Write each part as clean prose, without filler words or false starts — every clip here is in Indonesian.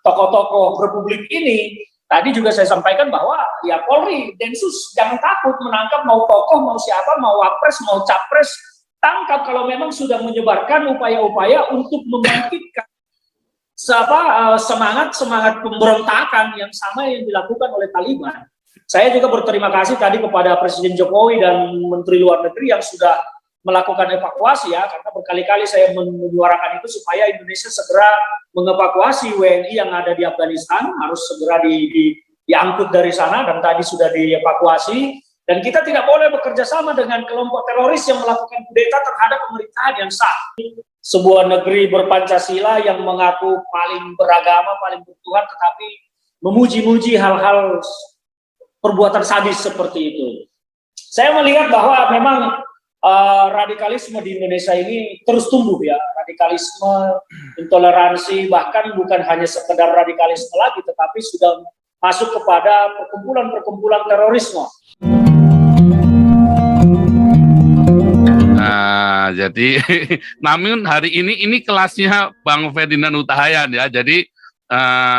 tokoh-tokoh Republik ini, tadi juga saya sampaikan bahwa ya Polri, Densus jangan takut menangkap mau tokoh, mau siapa, mau wapres, mau capres, tangkap kalau memang sudah menyebarkan upaya-upaya untuk membangkitkan semangat pemberontakan yang sama yang dilakukan oleh Taliban. Saya juga berterima kasih tadi kepada Presiden Jokowi dan Menteri Luar Negeri yang sudah melakukan evakuasi ya, karena berkali-kali saya menyuarakan itu supaya Indonesia segera mengevakuasi WNI yang ada di Afghanistan, harus segera diangkut dari sana, dan tadi sudah dievakuasi. Dan kita tidak boleh bekerja sama dengan kelompok teroris yang melakukan kudeta terhadap pemerintahan yang sah. Sebuah negeri berpancasila yang mengaku paling beragama, paling bertuhan, tetapi memuji-muji hal-hal perbuatan sadis seperti itu. Saya melihat bahwa memang radikalisme di Indonesia ini terus tumbuh ya, radikalisme, intoleransi, bahkan bukan hanya sekedar radikalisme lagi, tetapi sudah masuk kepada perkumpulan-perkumpulan terorisme. Nah, jadi namun hari ini kelasnya Bang Ferdinand Huta Hayan ya, jadi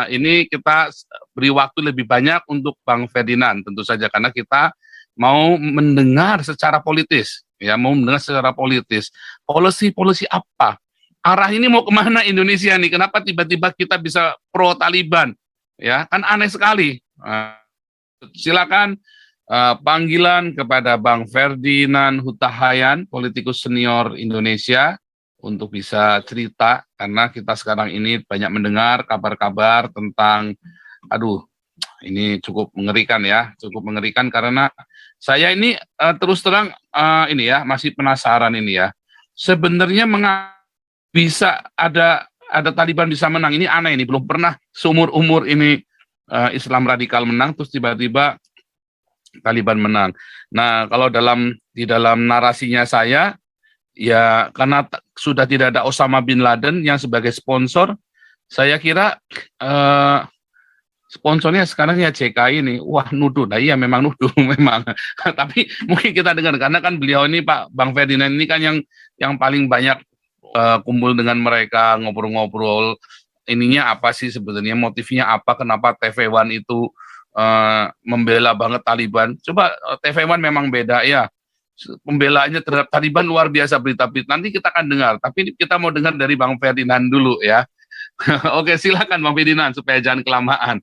ini kita beri waktu lebih banyak untuk Bang Ferdinand tentu saja, karena kita mau mendengar secara politis. Ya, mau mendengar secara politis, polisi apa, arah ini mau kemana Indonesia nih, kenapa tiba-tiba kita bisa pro Taliban, ya kan aneh sekali. Silakan panggilan kepada Bang Ferdinand Huta Hayan, politikus senior Indonesia, untuk bisa cerita, karena kita sekarang ini banyak mendengar kabar-kabar tentang, ini cukup mengerikan ya, cukup mengerikan, karena saya ini terus terang ini ya, masih penasaran ini ya. Sebenarnya bisa ada Taliban bisa menang, ini aneh, ini belum pernah seumur-umur ini Islam radikal menang terus tiba-tiba Taliban menang. Nah, kalau di dalam narasinya saya ya, karena sudah tidak ada Osama bin Laden yang sebagai sponsor, saya kira sponsornya sekarang ya JKI ini, wah nuduh, nah iya memang nuduh memang, tapi mungkin kita dengar, karena kan beliau ini Pak Bang Ferdinand ini kan yang paling banyak kumpul dengan mereka, ngobrol-ngobrol, ininya apa sih sebenarnya, motifnya apa, kenapa TV One itu membela banget Taliban. Coba TV One memang beda ya, pembelaannya terhadap Taliban luar biasa, berita-berita nanti kita akan dengar, tapi kita mau dengar dari Bang Ferdinand dulu ya. Oke, silakan Bang Ferdinand supaya jangan kelamaan.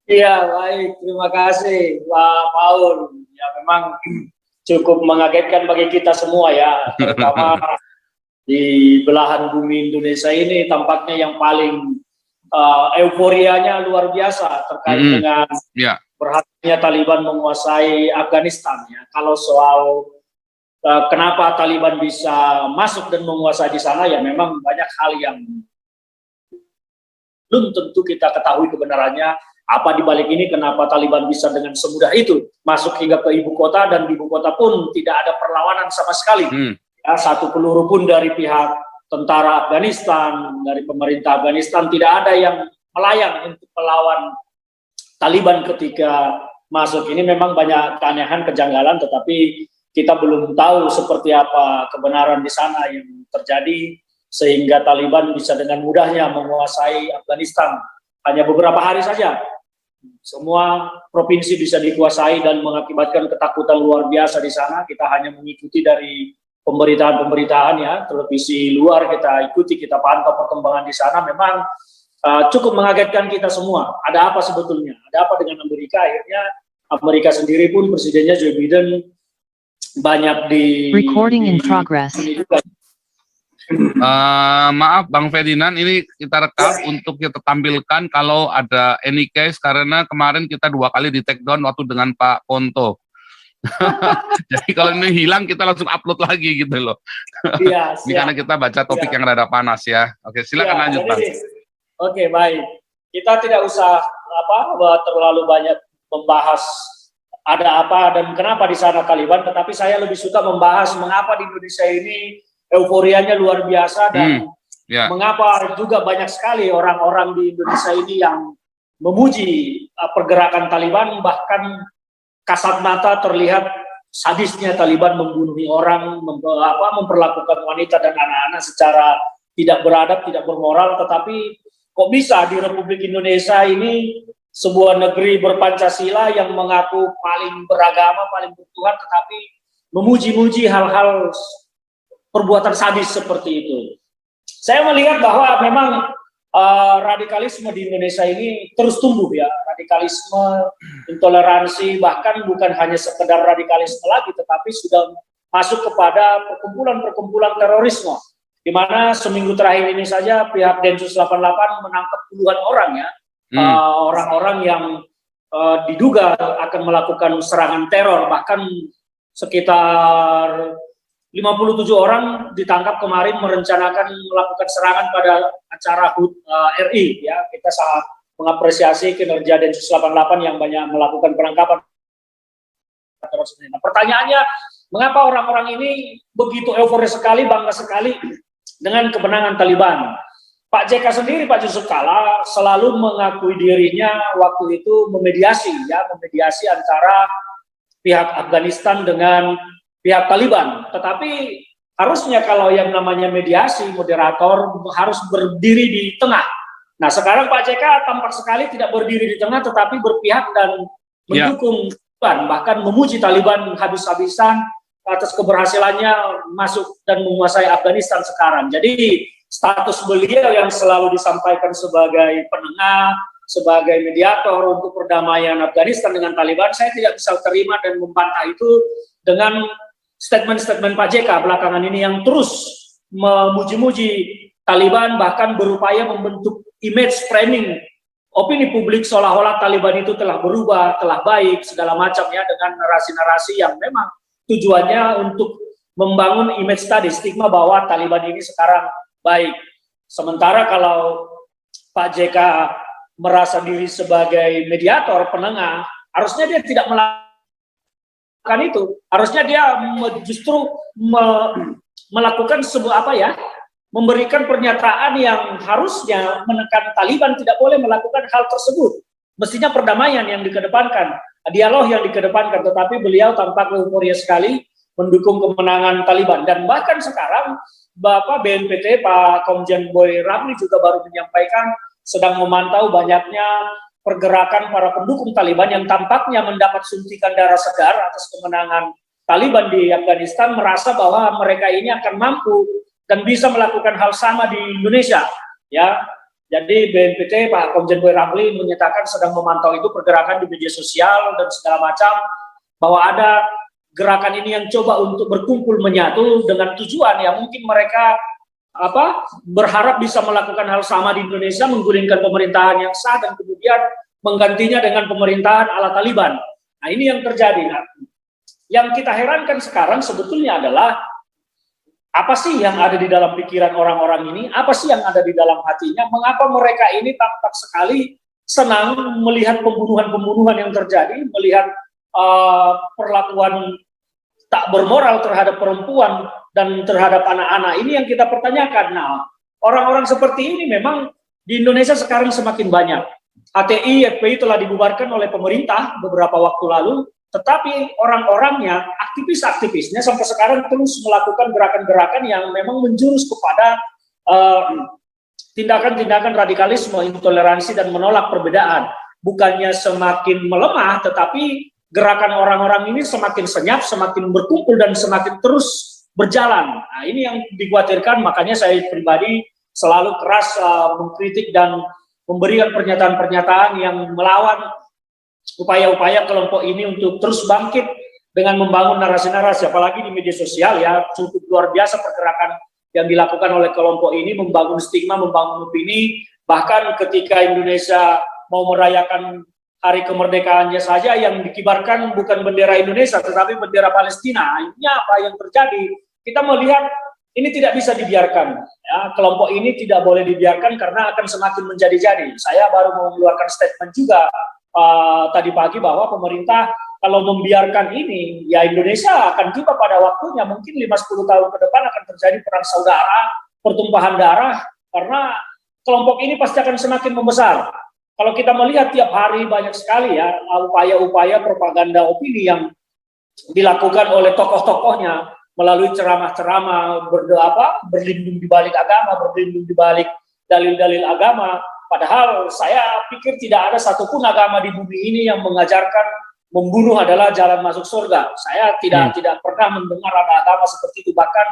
Iya, baik. Terima kasih, Pak Paul. Ya, memang cukup mengagetkan bagi kita semua ya, terutama di belahan bumi Indonesia ini tampaknya yang paling euforianya luar biasa terkait dengan berhasilnya Taliban menguasai Afghanistan ya. Kalau soal kenapa Taliban bisa masuk dan menguasai di sana, ya memang banyak hal yang belum tentu kita ketahui kebenarannya. Apa di balik ini, kenapa Taliban bisa dengan semudah itu masuk hingga ke ibu kota, dan di ibu kota pun tidak ada perlawanan sama sekali. Ya, satu peluru pun dari pihak tentara Afghanistan, dari pemerintah Afghanistan tidak ada yang melayang untuk melawan Taliban ketika masuk. Ini memang banyak keanehan, kejanggalan, tetapi kita belum tahu seperti apa kebenaran di sana yang terjadi sehingga Taliban bisa dengan mudahnya menguasai Afghanistan. Hanya beberapa hari saja semua provinsi bisa dikuasai dan mengakibatkan ketakutan luar biasa di sana. Kita hanya mengikuti dari pemberitaan-pemberitaan ya, televisi luar kita ikuti, kita pantau perkembangan di sana. Memang cukup mengagetkan kita semua. Ada apa sebetulnya? Ada apa dengan Amerika? Akhirnya Amerika sendiri pun presidennya Joe Biden banyak Recording in progress. Maaf Bang Ferdinand, ini kita rekam untuk kita tampilkan kalau ada any case, karena kemarin kita 2 kali di take down waktu dengan Pak Ponto. Jadi kalau ini hilang kita langsung upload lagi gitu loh. Iya, ini karena kita baca topik yang rada panas ya. Oke, silakan lanjut Bang. Oke, baik. Kita tidak usah terlalu banyak membahas ada apa dan kenapa di sana Taliban, tetapi saya lebih suka membahas mengapa di Indonesia ini euforianya luar biasa, dan mengapa juga banyak sekali orang-orang di Indonesia ini yang memuji pergerakan Taliban. Bahkan kasat mata terlihat sadisnya Taliban membunuh orang, memperlakukan wanita dan anak-anak secara tidak beradab, tidak bermoral. Tetapi kok bisa di Republik Indonesia ini sebuah negeri berpancasila yang mengaku paling beragama, paling bertuhan, tetapi memuji-muji hal-hal perbuatan sadis seperti itu. Saya melihat bahwa memang radikalisme di Indonesia ini terus tumbuh ya, radikalisme, intoleransi, bahkan bukan hanya sekedar radikalisme lagi, tetapi sudah masuk kepada perkumpulan-perkumpulan terorisme, di mana seminggu terakhir ini saja pihak Densus 88 menangkap puluhan orang ya, orang-orang yang diduga akan melakukan serangan teror, bahkan sekitar 57 orang ditangkap kemarin merencanakan melakukan serangan pada acara HUT RI ya. Kita sangat mengapresiasi kinerja Densus 88 yang banyak melakukan penangkapan. Nah, pertanyaannya, mengapa orang-orang ini begitu euforia sekali, bangga sekali dengan kemenangan Taliban? Pak JK sendiri, Pak Yusuf Kala, selalu mengakui dirinya waktu itu memediasi antara pihak Afghanistan dengan pihak Taliban. Tetapi harusnya kalau yang namanya mediasi, moderator harus berdiri di tengah. Nah, sekarang Pak JK tampak sekali tidak berdiri di tengah, tetapi berpihak dan mendukung Taliban, bahkan memuji Taliban habis-habisan atas keberhasilannya masuk dan menguasai Afghanistan sekarang. Jadi status beliau yang selalu disampaikan sebagai penengah, sebagai mediator untuk perdamaian Afghanistan dengan Taliban, saya tidak bisa terima dan membantah itu dengan statement-statement Pak JK belakangan ini yang terus memuji-muji Taliban, bahkan berupaya membentuk image framing opini publik seolah-olah Taliban itu telah berubah, telah baik, segala macam ya, dengan narasi-narasi yang memang tujuannya untuk membangun image tadi, stigma bahwa Taliban ini sekarang baik. Sementara kalau Pak JK merasa diri sebagai mediator, penengah, harusnya dia tidak melakukan itu. Harusnya dia justru melakukan sebuah memberikan pernyataan yang harusnya menekan Taliban tidak boleh melakukan hal tersebut. Mestinya perdamaian yang dikedepankan, dialog yang dikedepankan, tetapi beliau tampak euforia sekali mendukung kemenangan Taliban. Dan bahkan sekarang Bapak BNPT, Pak Komjen Boy Ramli juga baru menyampaikan sedang memantau banyaknya pergerakan para pendukung Taliban yang tampaknya mendapat suntikan darah segar atas kemenangan Taliban di Afghanistan, merasa bahwa mereka ini akan mampu dan bisa melakukan hal sama di Indonesia. Ya, jadi BNPT Pak Komjen Boy Ramli menyatakan sedang memantau itu pergerakan di media sosial dan segala macam, bahwa ada gerakan ini yang coba untuk berkumpul menyatu dengan tujuan ya mungkin mereka berharap bisa melakukan hal sama di Indonesia, menggulingkan pemerintahan yang sah dan kemudian menggantinya dengan pemerintahan ala Taliban. Nah, ini yang terjadi. Nah, yang kita herankan sekarang sebetulnya adalah apa sih yang ada di dalam pikiran orang-orang ini? Apa sih yang ada di dalam hatinya? Mengapa mereka ini tampak sekali senang melihat pembunuhan-pembunuhan yang terjadi, melihat perlakuan tak bermoral terhadap perempuan dan terhadap anak-anak? Ini yang kita pertanyakan. Nah, orang-orang seperti ini memang di Indonesia sekarang semakin banyak. HTI, FPI telah dibubarkan oleh pemerintah beberapa waktu lalu, tetapi orang-orangnya, aktivis-aktivisnya sampai sekarang terus melakukan gerakan-gerakan yang memang menjurus kepada tindakan-tindakan radikalisme, intoleransi, dan menolak perbedaan. Bukannya semakin melemah, tetapi gerakan orang-orang ini semakin senyap, semakin berkumpul, dan semakin terus berjalan. Nah, ini yang dikhawatirkan, makanya saya pribadi selalu keras mengkritik dan memberikan pernyataan-pernyataan yang melawan upaya-upaya kelompok ini untuk terus bangkit dengan membangun narasi-narasi, apalagi di media sosial ya, cukup luar biasa pergerakan yang dilakukan oleh kelompok ini, membangun stigma, membangun opini, bahkan ketika Indonesia mau merayakan hari kemerdekaannya saja yang dikibarkan bukan bendera Indonesia tetapi bendera Palestina. Ini apa yang terjadi? Kita melihat ini tidak bisa dibiarkan. Ya, kelompok ini tidak boleh dibiarkan karena akan semakin menjadi-jadi. Saya baru mau mengeluarkan statement juga tadi pagi bahwa pemerintah kalau membiarkan ini, ya Indonesia akan tiba pada waktunya mungkin 5-10 tahun ke depan akan terjadi perang saudara, pertumpahan darah, karena kelompok ini pasti akan semakin membesar. Kalau kita melihat tiap hari banyak sekali ya upaya-upaya propaganda opini yang dilakukan oleh tokoh-tokohnya melalui ceramah-ceramah berlindung di balik agama, berlindung di balik dalil-dalil agama. Padahal saya pikir tidak ada satupun agama di bumi ini yang mengajarkan membunuh adalah jalan masuk surga. Saya tidak pernah mendengar ada agama seperti itu. Bahkan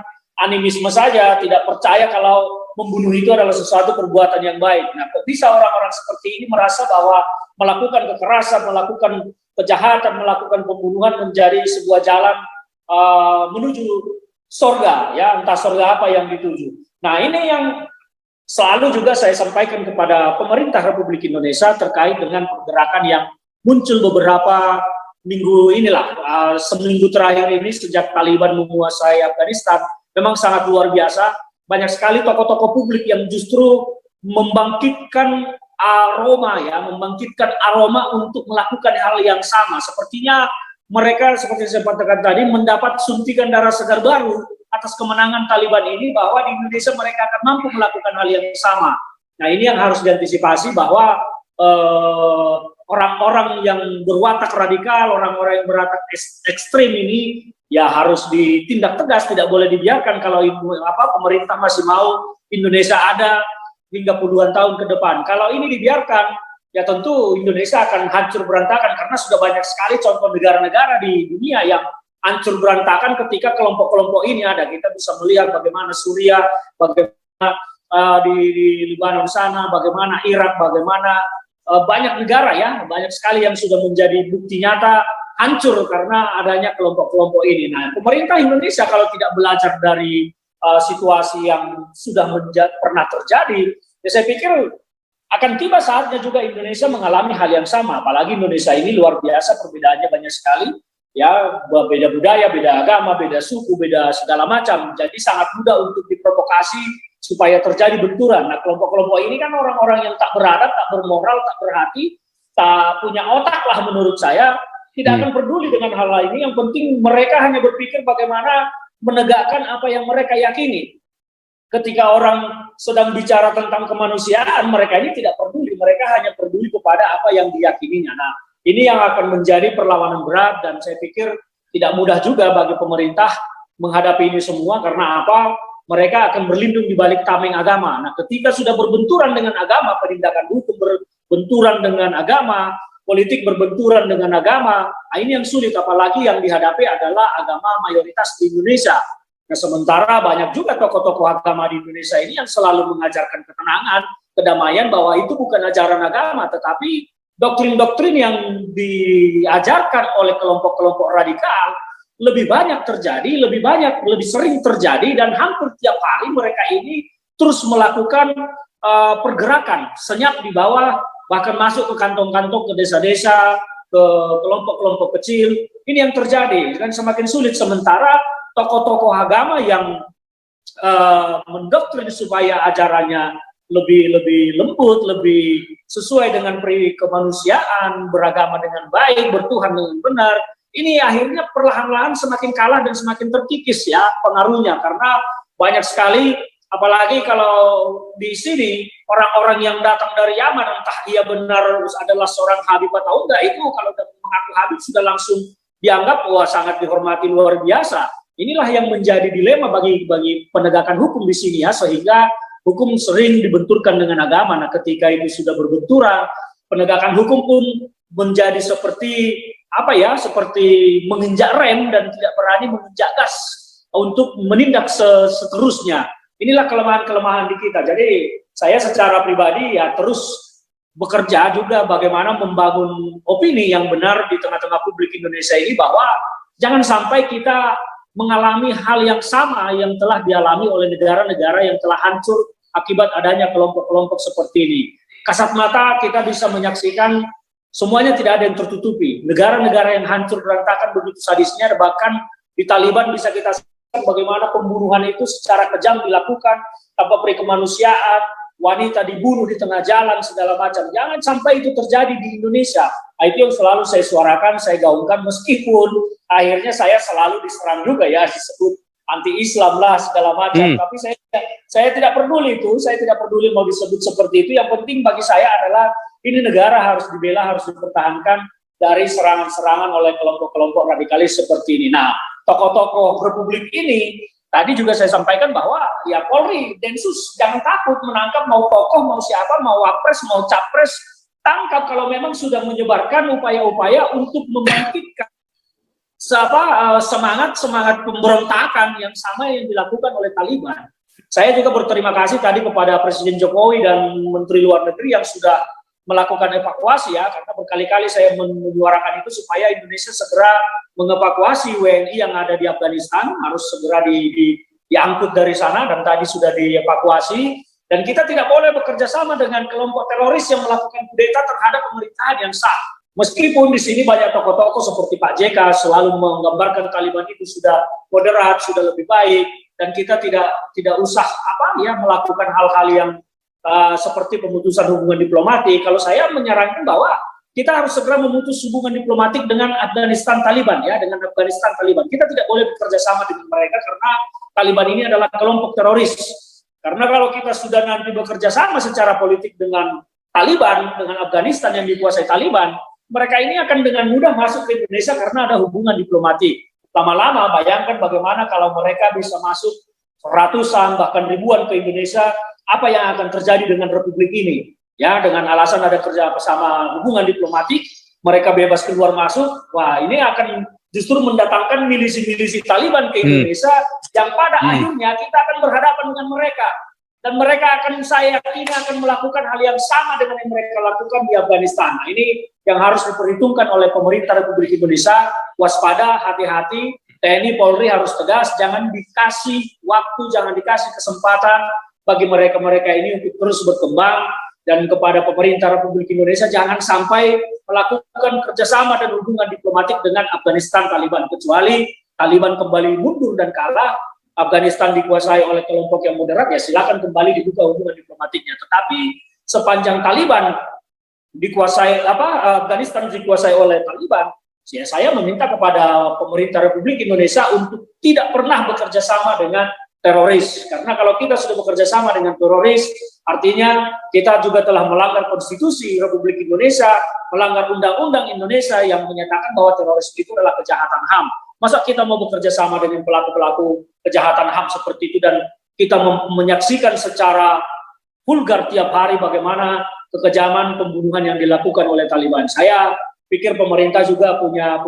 animisme saja tidak percaya kalau membunuh itu adalah sesuatu perbuatan yang baik. Nah, kok bisa orang-orang seperti ini merasa bahwa melakukan kekerasan, melakukan kejahatan, melakukan pembunuhan menjadi sebuah jalan menuju surga, ya, entah surga apa yang dituju. Nah, ini yang selalu juga saya sampaikan kepada pemerintah Republik Indonesia terkait dengan pergerakan yang muncul beberapa minggu inilah, seminggu terakhir ini sejak Taliban menguasai Afghanistan, memang sangat luar biasa. Banyak sekali tokoh-tokoh publik yang justru membangkitkan membangkitkan aroma untuk melakukan hal yang sama. Sepertinya mereka, seperti saya katakan tadi, mendapat suntikan darah segar baru atas kemenangan Taliban ini, bahwa di Indonesia mereka akan mampu melakukan hal yang sama. Nah, ini yang harus diantisipasi, bahwa orang-orang yang berwatak radikal, orang-orang yang berwatak ekstrim ini ya harus ditindak tegas, tidak boleh dibiarkan kalau pemerintah masih mau Indonesia ada hingga puluhan tahun ke depan. Kalau ini dibiarkan, ya tentu Indonesia akan hancur berantakan, karena sudah banyak sekali contoh negara-negara di dunia yang hancur berantakan ketika kelompok-kelompok ini ada. Kita bisa melihat bagaimana Suriah, bagaimana di Lebanon sana, bagaimana Irak, bagaimana banyak negara, ya, banyak sekali yang sudah menjadi bukti nyata hancur karena adanya kelompok-kelompok ini. Nah, pemerintah Indonesia kalau tidak belajar dari situasi yang sudah pernah terjadi, ya saya pikir akan tiba saatnya juga Indonesia mengalami hal yang sama. Apalagi Indonesia ini luar biasa, perbedaannya banyak sekali, ya, beda budaya, beda agama, beda suku, beda segala macam. Jadi sangat mudah untuk diprovokasi supaya terjadi benturan. Nah, kelompok-kelompok ini kan orang-orang yang tak beradab, tak bermoral, tak berhati, tak punya otak lah menurut saya, tidak akan peduli dengan hal ini. Yang penting mereka hanya berpikir bagaimana menegakkan apa yang mereka yakini. Ketika orang sedang bicara tentang kemanusiaan, mereka ini tidak peduli, mereka hanya peduli kepada apa yang diyakininya. Nah, ini yang akan menjadi perlawanan berat, dan saya pikir tidak mudah juga bagi pemerintah menghadapi ini semua. Karena apa? Mereka akan berlindung di balik tameng agama. Nah, ketika sudah berbenturan dengan agama, penindakan hukum berbenturan dengan agama, politik berbenturan dengan agama, nah ini yang sulit. Apalagi yang dihadapi adalah agama mayoritas di Indonesia. Nah, sementara banyak juga tokoh-tokoh agama di Indonesia ini yang selalu mengajarkan ketenangan, kedamaian, bahwa itu bukan ajaran agama, tetapi doktrin-doktrin yang diajarkan oleh kelompok-kelompok radikal lebih banyak terjadi, lebih sering terjadi, dan hampir tiap hari mereka ini terus melakukan pergerakan senyap di bawah, bahkan masuk ke kantong-kantong, ke desa-desa, ke kelompok-kelompok kecil. Ini yang terjadi, kan semakin sulit. Sementara tokoh-tokoh agama yang mendoktrin supaya ajarannya lebih lembut, lebih sesuai dengan peri kemanusiaan, beragama dengan baik, bertuhan dengan benar, ini akhirnya perlahan-lahan semakin kalah dan semakin terkikis, ya, pengaruhnya. Karena banyak sekali, apalagi kalau di sini orang-orang yang datang dari Yaman, entah ia benar adalah seorang Habib atau enggak, itu kalau mengaku Habib sudah langsung dianggap wah sangat dihormati luar biasa. Inilah yang menjadi dilema bagi penegakan hukum di sini, ya, sehingga hukum sering dibenturkan dengan agama. Nah, ketika itu sudah berbenturan, penegakan hukum pun menjadi seperti seperti menginjak rem dan tidak berani menginjak gas untuk menindak seterusnya. Inilah kelemahan-kelemahan di kita. Jadi saya secara pribadi ya terus bekerja juga bagaimana membangun opini yang benar di tengah-tengah publik Indonesia ini, bahwa jangan sampai kita mengalami hal yang sama yang telah dialami oleh negara-negara yang telah hancur akibat adanya kelompok-kelompok seperti ini. Kasat mata kita bisa menyaksikan semuanya, tidak ada yang tertutupi. Negara-negara yang hancur berantakan begitu sadisnya, bahkan di Taliban bisa kita saksikan bagaimana pembunuhan itu secara kejam dilakukan tanpa peri kemanusiaan, wanita dibunuh di tengah jalan, segala macam. Jangan sampai itu terjadi di Indonesia. Itu yang selalu saya suarakan, saya gaungkan, meskipun akhirnya saya selalu diserang juga, ya, disebut anti-Islam lah, segala macam. Tapi saya tidak peduli itu, saya tidak peduli mau disebut seperti itu. Yang penting bagi saya adalah ini negara harus dibela, harus dipertahankan dari serangan-serangan oleh kelompok-kelompok radikalis seperti ini. Nah, tokoh-tokoh Republik ini tadi juga saya sampaikan bahwa ya Polri, Densus jangan takut menangkap mau tokoh, mau siapa, mau wapres, mau capres, tangkap kalau memang sudah menyebarkan upaya-upaya untuk membangkitkan semangat pemberontakan yang sama yang dilakukan oleh Taliban. Saya juga berterima kasih tadi kepada Presiden Jokowi dan Menteri Luar Negeri yang sudah melakukan evakuasi ya, karena berkali-kali saya menyuarakan itu supaya Indonesia segera mengevakuasi WNI yang ada di Afghanistan, harus segera diangkut dari sana dan tadi sudah dievakuasi. Dan kita tidak boleh bekerja sama dengan kelompok teroris yang melakukan kudeta terhadap pemerintahan yang sah. Meskipun di sini banyak tokoh-tokoh seperti Pak JK selalu menggambarkan Taliban itu sudah moderat, sudah lebih baik, dan kita tidak usah melakukan hal-hal yang seperti pemutusan hubungan diplomatik. Kalau saya menyarankan bahwa kita harus segera memutus hubungan diplomatik dengan Afghanistan Taliban ya, dengan Afghanistan Taliban. Kita tidak boleh bekerja sama dengan mereka karena Taliban ini adalah kelompok teroris. Karena kalau kita sudah nanti bekerja sama secara politik dengan Taliban, dengan Afghanistan yang dikuasai Taliban, mereka ini akan dengan mudah masuk ke Indonesia karena ada hubungan diplomatik. Lama-lama bayangkan bagaimana kalau mereka bisa masuk ratusan bahkan ribuan ke Indonesia, apa yang akan terjadi dengan Republik ini? Ya, dengan alasan ada kerja bersama hubungan diplomatik, mereka bebas keluar masuk. Wah, ini akan justru mendatangkan milisi-milisi Taliban ke Indonesia yang pada akhirnya kita akan berhadapan dengan mereka. Dan mereka akan, saya yakin, akan melakukan hal yang sama dengan yang mereka lakukan di Afghanistan. Nah, ini yang harus diperhitungkan oleh pemerintah Republik Indonesia. Waspada, hati-hati, TNI Polri harus tegas, jangan dikasih waktu, jangan dikasih kesempatan bagi mereka-mereka ini untuk terus berkembang. Dan kepada pemerintah Republik Indonesia jangan sampai melakukan kerjasama dan hubungan diplomatik dengan Afghanistan Taliban, kecuali Taliban kembali mundur dan kalah, Afghanistan dikuasai oleh kelompok yang moderat, ya silakan kembali dibuka hubungan diplomatiknya. Tetapi sepanjang Taliban dikuasai Afghanistan dikuasai oleh Taliban, ya saya meminta kepada pemerintah Republik Indonesia untuk tidak pernah bekerja sama dengan teroris. Karena kalau kita sudah bekerja sama dengan teroris, artinya kita juga telah melanggar konstitusi Republik Indonesia, melanggar undang-undang Indonesia yang menyatakan bahwa teroris itu adalah kejahatan HAM. Masa kita mau bekerja sama dengan pelaku-pelaku kejahatan HAM seperti itu dan kita menyaksikan secara vulgar tiap hari bagaimana kekejaman pembunuhan yang dilakukan oleh Taliban. Saya pikir pemerintah juga punya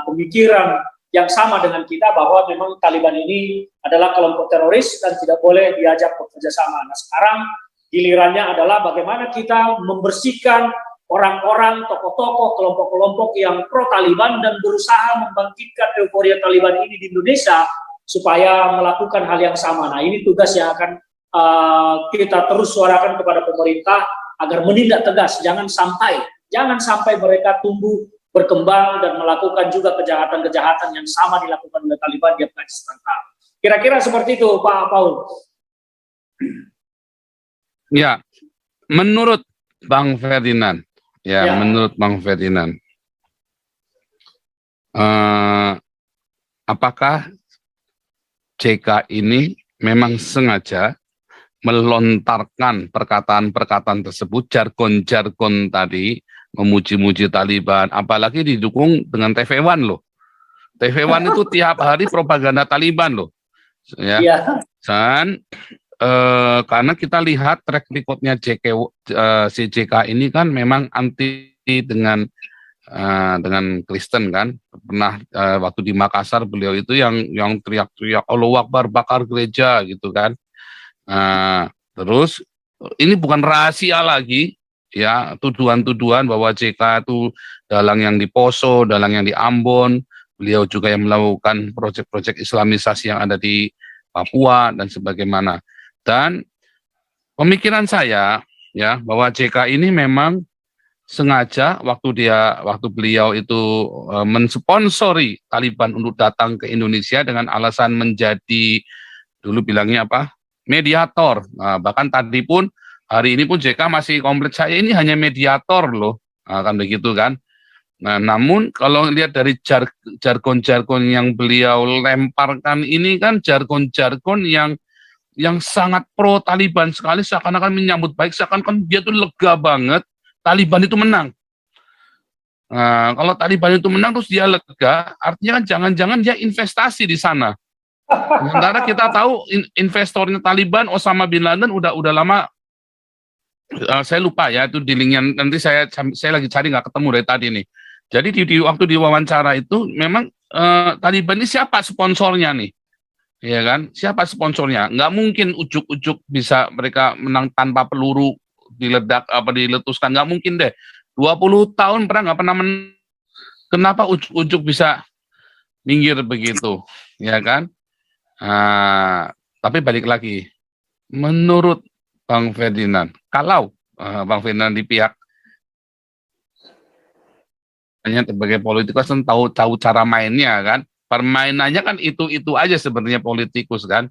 pemikiran yang sama dengan kita bahwa memang Taliban ini adalah kelompok teroris dan tidak boleh diajak bekerja sama. Nah, sekarang gilirannya adalah bagaimana kita membersihkan orang-orang, tokoh-tokoh, kelompok-kelompok yang pro-Taliban dan berusaha membangkitkan euforia Taliban ini di Indonesia supaya melakukan hal yang sama. Nah, ini tugas yang akan kita terus suarakan kepada pemerintah agar menindak tegas, jangan sampai mereka tumbuh berkembang dan melakukan juga kejahatan-kejahatan yang sama dilakukan oleh Taliban di Afghanistan. Kira-kira seperti itu, Pak Paul. Ya, menurut Bang Ferdinand, menurut Bang Ferdinand, apakah JK ini memang sengaja melontarkan perkataan-perkataan tersebut, jargon-jargon tadi, memuji-muji Taliban, apalagi didukung dengan TV One loh. TV One itu tiap hari propaganda Taliban loh. Ya. Dan karena kita lihat track recordnya si JK ini kan memang anti dengan Kristen kan. Pernah waktu di Makassar beliau itu yang teriak-teriak Allahu Akbar, bakar gereja gitu kan. Terus ini bukan rahasia lagi. Ya, tuduhan-tuduhan bahwa JK itu dalang yang di Poso, dalang yang di Ambon, beliau juga yang melakukan proyek-proyek Islamisasi yang ada di Papua dan sebagaimana. Dan pemikiran saya ya bahwa JK ini memang sengaja waktu beliau itu mensponsori Taliban untuk datang ke Indonesia dengan alasan menjadi dulu bilangnya apa? Mediator. Nah, bahkan tadi pun hari ini pun JK masih komplit, saya ini hanya mediator loh, kan begitu kan. Nah, namun kalau lihat dari jargon-jargon yang beliau lemparkan ini kan jargon-jargon yang sangat pro Taliban sekali, seakan-akan menyambut baik, seakan-akan dia tuh lega banget Taliban itu menang. Nah, kalau Taliban itu menang terus dia lega, artinya kan jangan-jangan dia investasi di sana. Sementara kita tahu investornya Taliban, Osama bin Laden udah lama. Saya lupa ya itu di linknya, nanti saya lagi cari nggak ketemu dari tadi nih. Jadi di waktu diwawancara itu memang Taliban ini siapa sponsornya nih, ya kan? Siapa sponsornya? Nggak mungkin ujuk-ujuk bisa mereka menang tanpa peluru diletuskan, nggak mungkin deh. 20 tahun perang nggak pernah kenapa ujuk-ujuk bisa minggir begitu, ya kan? Tapi balik lagi, menurut Bang Ferdinand, kalau Bang Ferdinand di pihak hanya sebagai politikus kan tahu cara mainnya kan, permainannya kan itu aja sebenarnya politikus kan.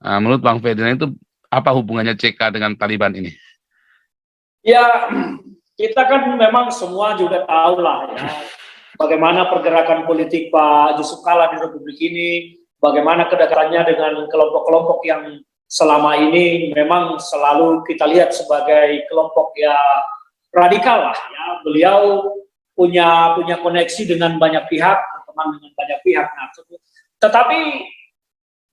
Menurut Bang Ferdinand itu apa hubungannya CK dengan Taliban ini? Ya, kita kan memang semua juga tahu lah ya bagaimana pergerakan politik Pak Yusuf Kalla di Republik ini, bagaimana kedekatannya dengan kelompok-kelompok yang selama ini memang selalu kita lihat sebagai kelompok ya radikal lah ya. Beliau punya koneksi dengan banyak pihak, teman dengan banyak pihak. Nah, tetapi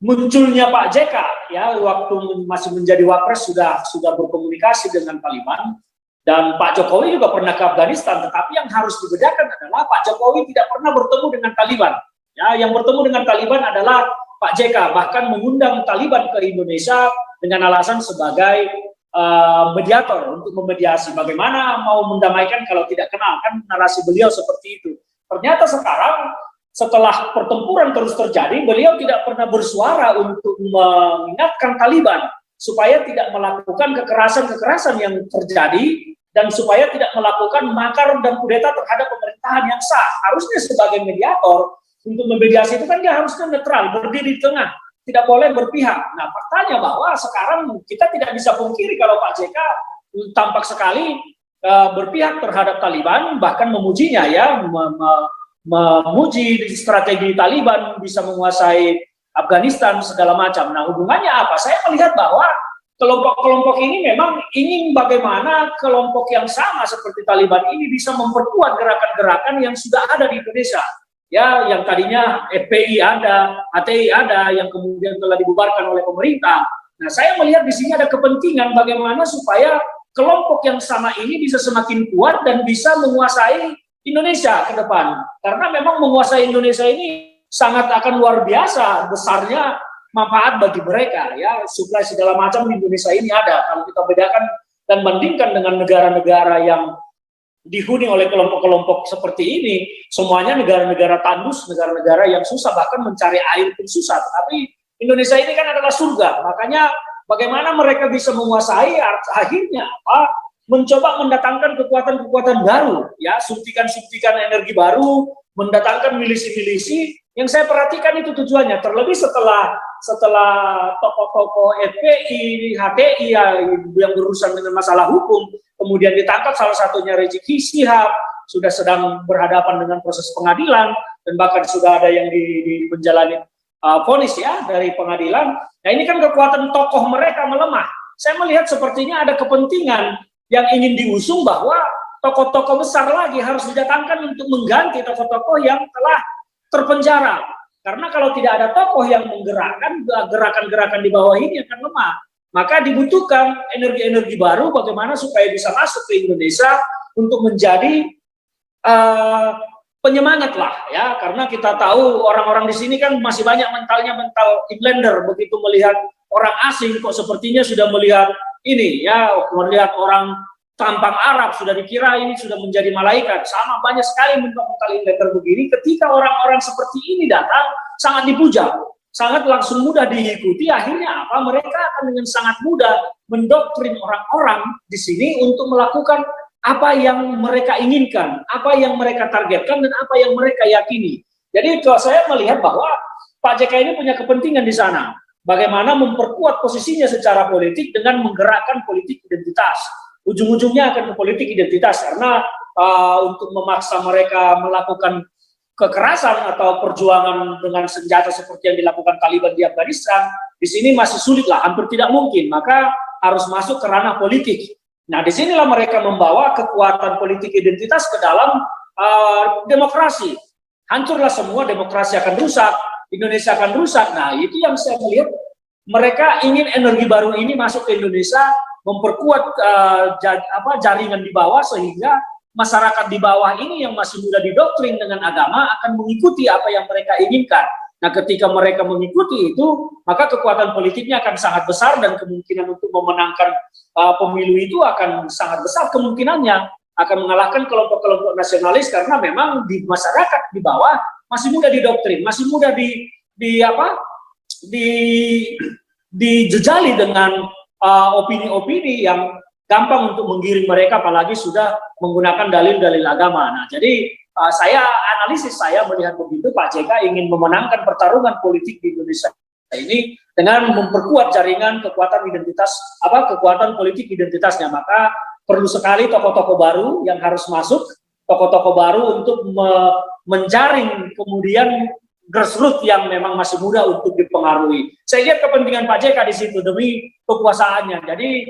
munculnya Pak JK ya waktu masih menjadi wapres sudah berkomunikasi dengan Taliban, dan Pak Jokowi juga pernah ke Afghanistan. Tetapi yang harus dibedakan adalah Pak Jokowi tidak pernah bertemu dengan Taliban. Ya, yang bertemu dengan Taliban adalah Pak JK, bahkan mengundang Taliban ke Indonesia dengan alasan sebagai mediator untuk memediasi. Bagaimana mau mendamaikan kalau tidak kenal, kan narasi beliau seperti itu. Ternyata sekarang setelah pertempuran terus terjadi, beliau tidak pernah bersuara untuk mengingatkan Taliban supaya tidak melakukan kekerasan-kekerasan yang terjadi dan supaya tidak melakukan makar dan kudeta terhadap pemerintahan yang sah. Harusnya sebagai mediator untuk memediasi itu kan dia harusnya netral, berdiri di tengah, tidak boleh berpihak. Nah, faktanya bahwa sekarang kita tidak bisa pungkiri kalau Pak JK tampak sekali berpihak terhadap Taliban, bahkan memujinya ya, memuji strategi Taliban bisa menguasai Afghanistan segala macam. Nah, hubungannya apa? Saya melihat bahwa kelompok-kelompok ini memang ingin bagaimana kelompok yang sama seperti Taliban ini bisa memperkuat gerakan-gerakan yang sudah ada di Indonesia. Ya, yang tadinya FPI ada, HTI ada, yang kemudian telah dibubarkan oleh pemerintah. Nah, saya melihat di sini ada kepentingan bagaimana supaya kelompok yang sama ini bisa semakin kuat dan bisa menguasai Indonesia ke depan. Karena memang menguasai Indonesia ini sangat akan luar biasa besarnya manfaat bagi mereka. Ya, suplai segala macam di Indonesia ini ada. Kalau kita bedakan dan bandingkan dengan negara-negara yang dihuni oleh kelompok-kelompok seperti ini, semuanya negara-negara tandus, negara-negara yang susah, bahkan mencari air pun susah. Tetapi Indonesia ini kan adalah surga. Makanya bagaimana mereka bisa menguasai, akhirnya apa? Mencoba mendatangkan kekuatan-kekuatan baru, ya, suntikan-suntikan energi baru, mendatangkan milisi-milisi. Yang saya perhatikan itu tujuannya, terlebih setelah tokoh-tokoh FPI, HTI yang berurusan dengan masalah hukum, kemudian ditangkap, salah satunya Rizik Syihab, sudah sedang berhadapan dengan proses pengadilan, dan bahkan sudah ada yang menjalani vonis ya dari pengadilan. Nah, ini kan kekuatan tokoh mereka melemah. Saya melihat sepertinya ada kepentingan yang ingin diusung bahwa tokoh-tokoh besar lagi harus didatangkan untuk mengganti tokoh-tokoh yang telah terpenjara. Karena kalau tidak ada tokoh yang menggerakkan, gerakan-gerakan di bawah ini akan lemah. Maka dibutuhkan energi-energi baru bagaimana supaya bisa masuk ke Indonesia untuk menjadi penyemangat lah ya. Karena kita tahu orang-orang di sini kan masih banyak mentalnya mental Englander, begitu melihat orang asing kok sepertinya sudah melihat ini ya, melihat orang tampang Arab sudah dikira ini sudah menjadi malaikat. Sama banyak sekali mental Englander begini. Ketika orang-orang seperti ini datang, sangat dipuja, sangat langsung mudah diikuti. Akhirnya apa? Mereka akan dengan sangat mudah mendoktrin orang-orang di sini untuk melakukan apa yang mereka inginkan, apa yang mereka targetkan, dan apa yang mereka yakini. Jadi kalau saya melihat bahwa Pak JK ini punya kepentingan di sana. Bagaimana memperkuat posisinya secara politik dengan menggerakkan politik identitas. Ujung-ujungnya akan ke politik identitas, karena untuk memaksa mereka melakukan kekerasan atau perjuangan dengan senjata seperti yang dilakukan Taliban di Afghanistan, di sini masih sulit lah, hampir tidak mungkin. Maka harus masuk ke ranah politik. Nah, disinilah mereka membawa kekuatan politik identitas ke dalam demokrasi. Hancurlah semua, demokrasi akan rusak. Indonesia akan rusak. Nah, itu yang saya melihat mereka ingin energi baru ini masuk ke Indonesia, memperkuat jaringan di bawah sehingga masyarakat di bawah ini yang masih mudah didoktrin dengan agama akan mengikuti apa yang mereka inginkan. Nah, ketika mereka mengikuti itu, maka kekuatan politiknya akan sangat besar dan kemungkinan untuk memenangkan pemilu itu akan sangat besar kemungkinannya, akan mengalahkan kelompok-kelompok nasionalis karena memang di masyarakat di bawah masih mudah didoktrin, masih mudah dijejali dengan opini-opini yang gampang untuk menggiring mereka, apalagi sudah menggunakan dalil-dalil agama. Nah, jadi saya melihat begitu, Pak JK ingin memenangkan pertarungan politik di Indonesia ini dengan memperkuat jaringan kekuatan politik identitasnya. Maka perlu sekali tokoh-tokoh baru yang harus masuk, tokoh-tokoh baru untuk menjaring kemudian grassroots yang memang masih muda untuk dipengaruhi. Saya lihat kepentingan Pak JK di situ demi kekuasaannya. Jadi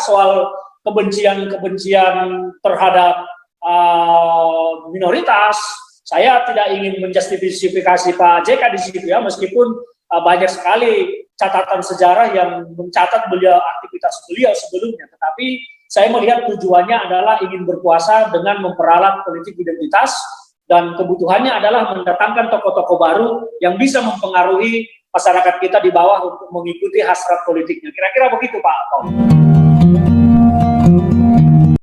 soal kebencian terhadap minoritas, saya tidak ingin menjustifikasi Pak JK di situ ya, meskipun banyak sekali catatan sejarah yang mencatat aktivitas beliau sebelumnya. Tetapi saya melihat tujuannya adalah ingin berkuasa dengan memperalat politik identitas, dan kebutuhannya adalah mendatangkan tokoh-tokoh baru yang bisa mempengaruhi masyarakat kita di bawah untuk mengikuti hasrat politiknya. Kira-kira begitu, Pak Tom.